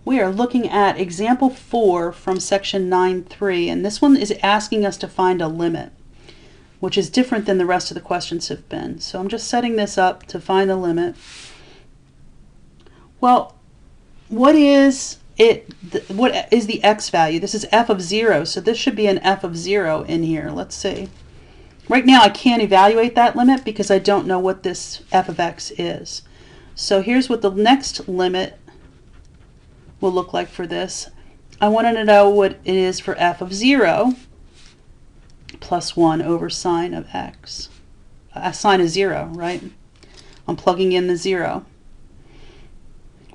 We are looking at example 4 from section 9.3, and this one is asking us to find a limit, which is different than the rest of the questions have been. So I'm just setting this up to find the limit. Well, what is the x value? This is f of 0, so this should be an f of 0 in here. Let's see. Right now I can't evaluate that limit because I don't know what this f of x is. So here's what the next limit will look like for this. I want to know what it is for f of 0 plus 1 over sine of x. Sine is 0, right? I'm plugging in the 0.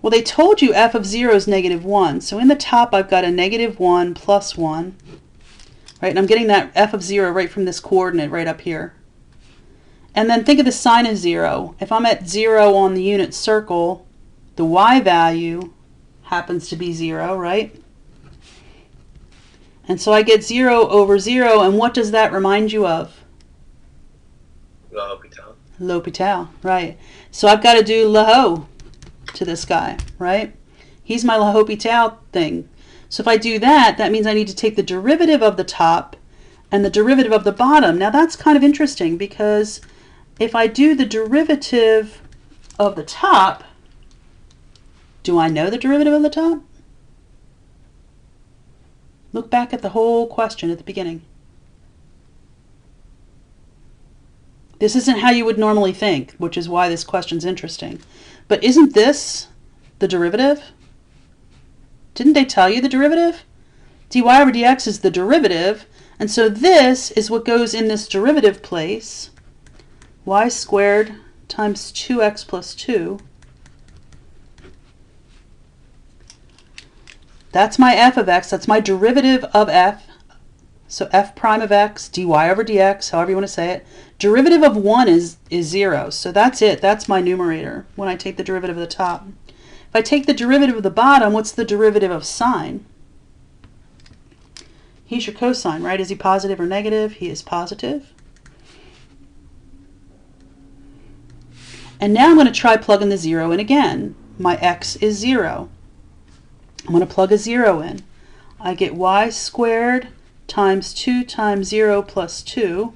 Well, they told you f of 0 is -1. So in the top I've got a -1 plus 1. Right? And I'm getting that f of 0 right from this coordinate right up here. And then think of the sine of 0. If I'm at 0 on the unit circle, the y value happens to be 0, right? And so I get 0 over 0, and what does that remind you of? L'Hopital. L'Hopital, right. So I've got to do L'Ho to this guy, right? He's my L'Hopital thing. So if I do that, that means I need to take the derivative of the top and the derivative of the bottom. Now that's kind of interesting because if I do the derivative of the top, do I know the derivative of the top? Look back at the whole question at the beginning. This isn't how you would normally think, which is why this question's interesting. But isn't this the derivative? Didn't they tell you the derivative? dy over dx is the derivative, and so this is what goes in this derivative place. Y squared times 2x plus 2. That's my f of x. That's my derivative of f. So f prime of x, dy over dx, however you want to say it. Derivative of 1 is 0. So that's it. That's my numerator when I take the derivative of the top. If I take the derivative of the bottom, what's the derivative of sine? He's your cosine, right? Is he positive or negative? He is positive. And now I'm going to try plugging the 0 in again. My x is 0. I'm going to plug a 0 in. I get y squared times 2 times 0 plus 2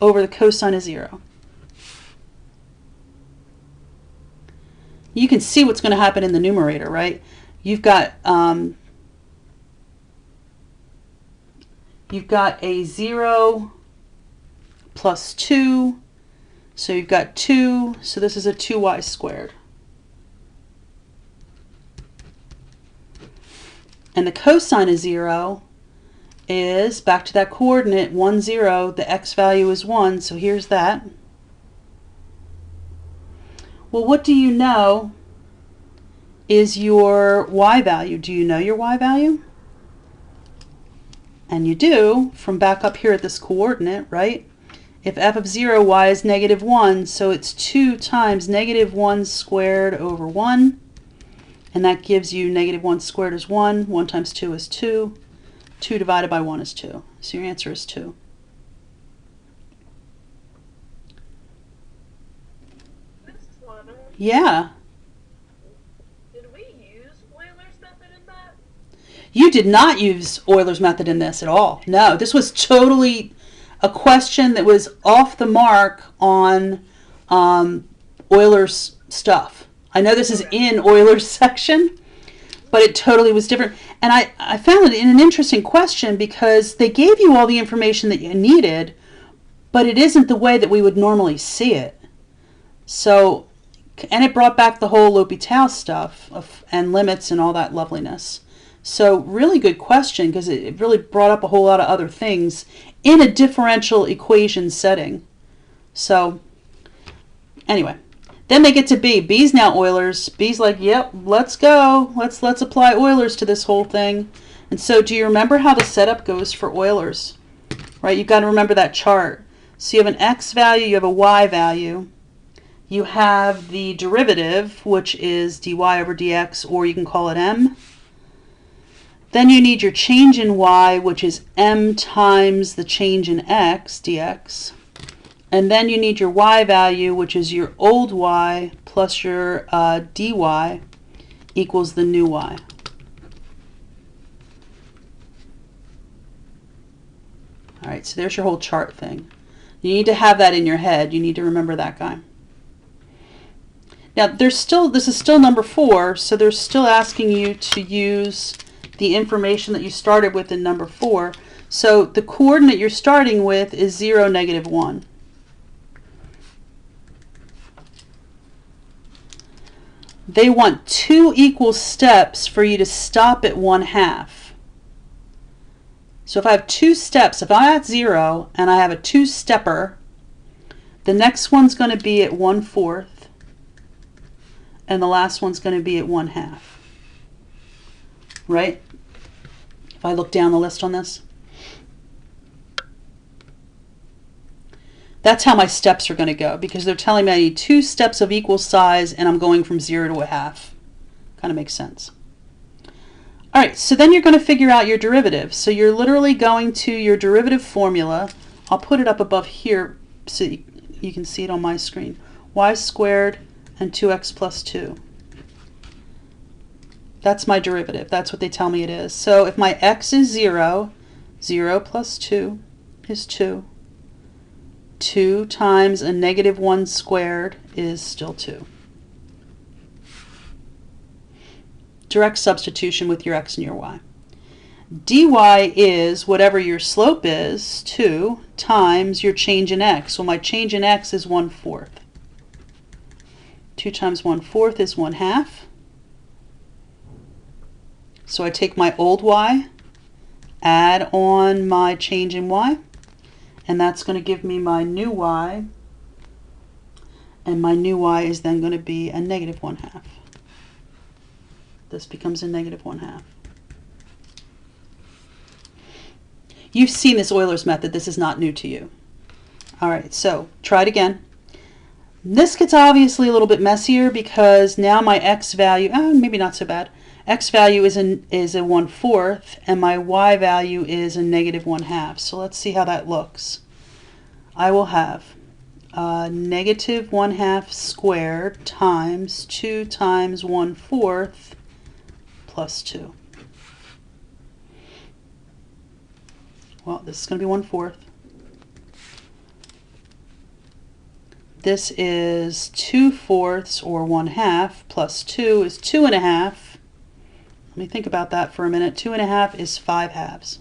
over the cosine of 0. You can see what's going to happen in the numerator, right? You've got a 0 plus 2, so you've got 2, so this is a 2y squared. And the cosine of 0 is, back to that coordinate, 1, 0. The x value is 1, so here's that. Well, what do you know is your y value? Do you know your y value? And you do from back up here at this coordinate, right? If f of 0, y is -1, so it's 2 times -1 squared over 1. And that gives you -1 squared is 1. 1 times 2 is 2. 2 divided by 1 is 2. So your answer is 2. Yeah. Did we use Euler's method in that? You did not use Euler's method in this at all. No, this was totally a question that was off the mark on Euler's stuff. I know this is in Euler's section, but it totally was different. And I found it an interesting question because they gave you all the information that you needed, but it isn't the way that we would normally see it. So, and it brought back the whole L'Hopital stuff and limits and all that loveliness. So really good question because it really brought up a whole lot of other things in a differential equation setting. So anyway, then they get to B. B's now Euler's. B's like, yep, let's go. Let's apply Euler's to this whole thing. And so do you remember how the setup goes for Euler's? Right, you've got to remember that chart. So you have an x value, you have a y value. You have the derivative, which is dy over dx, or you can call it m. Then you need your change in y, which is m times the change in x, dx. And then you need your y value, which is your old y plus your dy equals the new y. All right, so there's your whole chart thing. You need to have that in your head. You need to remember that guy. Now, this is still number 4, so they're still asking you to use the information that you started with in number 4. So the coordinate you're starting with is 0, negative 1. They want 2 equal steps for you to stop at 1/2. So if I have 2 steps, if I'm at 0 and I have a 2-stepper, the next one's going to be at 1/4, and the last one's going to be at 1/2. Right? If I look down the list on this. That's how my steps are going to go, because they're telling me I need 2 steps of equal size and I'm going from 0 to 1/2. Kind of makes sense. All right, so then you're going to figure out your derivative. So you're literally going to your derivative formula. I'll put it up above here so you can see it on my screen. Y squared and 2x plus 2. That's my derivative. That's what they tell me it is. So if my x is 0, 0 plus 2 is 2. 2 times a negative 1 squared is still 2. Direct substitution with your x and your y. dy is whatever your slope is, 2, times your change in x. Well, my change in x is 1/4. 2 times 1/4 is 1/2. So I take my old y, add on my change in y, and that's going to give me my new y, and my new y is then going to be a negative 1/2. This becomes a negative 1/2. You've seen this Euler's method. This is not new to you. All right, so try it again. This gets obviously a little bit messier because now my x value, maybe not so bad. X value is a 1/4 and my y value is a negative 1/2. So let's see how that looks. I will have negative 1/2 squared times 2 times 1/4 plus 2. Well, this is going to be 1/4. This is 2/4 or 1/2 plus 2 is 2.5. Let me think about that for a minute. 2.5 is 5/2.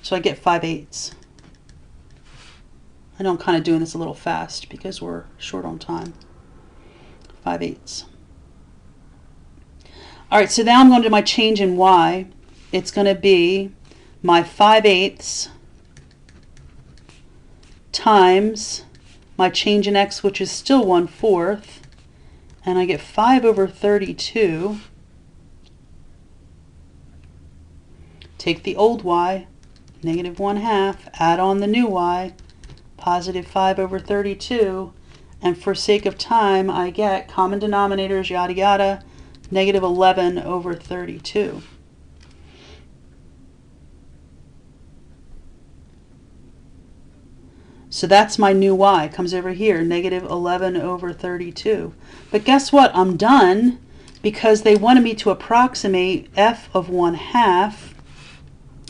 So I get 5/8. I know I'm kind of doing this a little fast because we're short on time. 5/8. All right, so now I'm going to do my change in y. It's going to be my 5/8 times my change in x, which is still 1/4, and I get 5/32. Take the old y, negative 1/2, add on the new y, positive 5/32, and for sake of time, I get common denominators, yada yada, negative 11/32. So that's my new y. It comes over here, negative 11/32. But guess what? I'm done because they wanted me to approximate f of 1/2,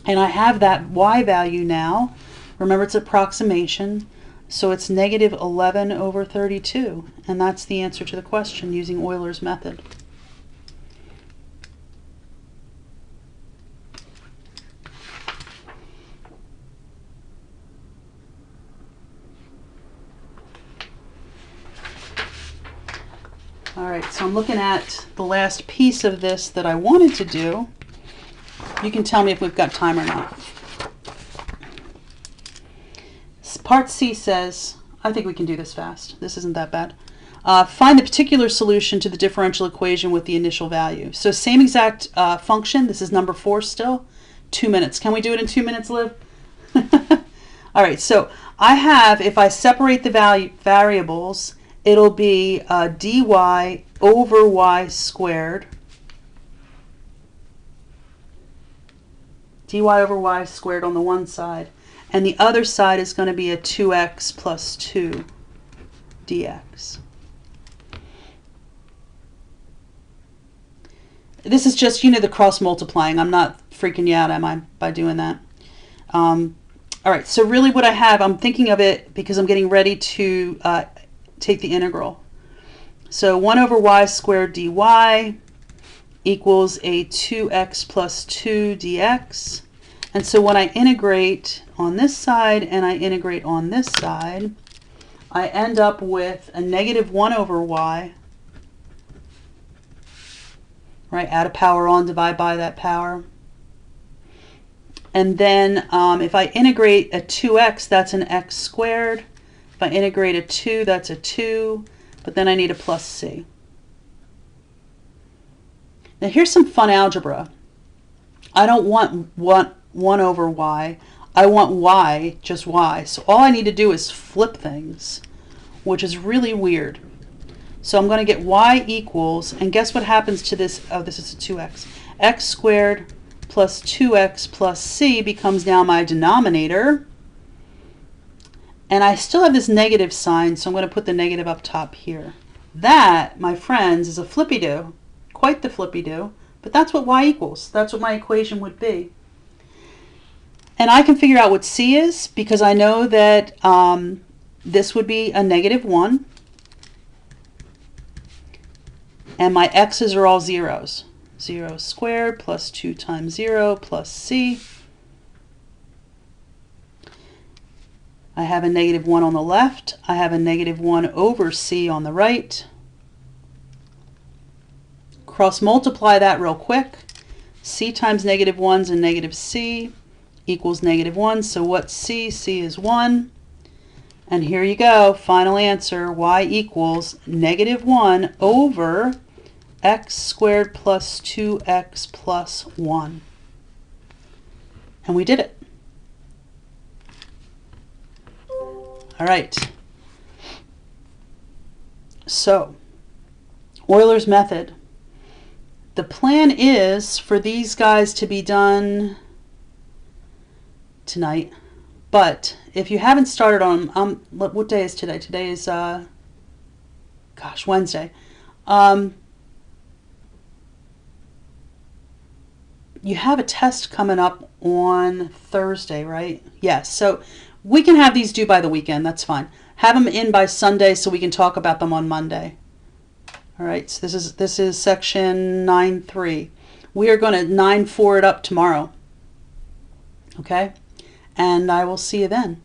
and I have that y value now. Remember, it's approximation, so it's negative 11/32, and that's the answer to the question using Euler's method. All right, so I'm looking at the last piece of this that I wanted to do. You can tell me if we've got time or not. Part C says, I think we can do this fast. This isn't that bad. Find the particular solution to the differential equation with the initial value. So same exact function. This is number 4 still. 2 minutes. Can we do it in 2 minutes, Liv? All right, so I have, if I separate the variables, it'll be dy over y squared. Dy over y squared on the one side. And the other side is going to be a 2x plus 2 dx. This is just, you know, the cross multiplying. I'm not freaking you out, am I, by doing that? All right, so really what I have, I'm thinking of it because I'm getting ready to take the integral. So 1 over y squared dy equals a 2x plus 2 dx. And so when I integrate on this side and I integrate on this side, I end up with a negative 1 over y. Right, add a power on, divide by that power. And then if I integrate a 2x, that's an x squared. If I integrate a 2, that's a 2. But then I need a plus c. Now here's some fun algebra. I don't want 1 over y. I want y, just y. So all I need to do is flip things, which is really weird. So I'm going to get y equals, and guess what happens to this? Oh, this is a 2x. X squared plus 2x plus c becomes now my denominator. And I still have this negative sign, so I'm going to put the negative up top here. That, my friends, is a flippy-do. Quite the flippy-do. But that's what y equals. That's what my equation would be. And I can figure out what c is because I know that this would be a negative 1. And my x's are all zeros. 0 squared plus 2 times 0 plus c. I have a negative 1 on the left. I have a negative 1 over c on the right. Cross multiply that real quick. C times negative 1's and negative c equals negative 1. So what's c? C is 1. And here you go, final answer, y equals negative 1 over x squared plus 2x plus 1. And we did it. All right. So, Euler's method. The plan is for these guys to be done tonight. But if you haven't started on, what day is today? Today is, Wednesday. You have a test coming up on Thursday, right? Yes. So we can have these due by the weekend. That's fine. Have them in by Sunday so we can talk about them on Monday. All right. So this is section 9.3. We are going to 9.4 it up tomorrow. Okay. And I will see you then.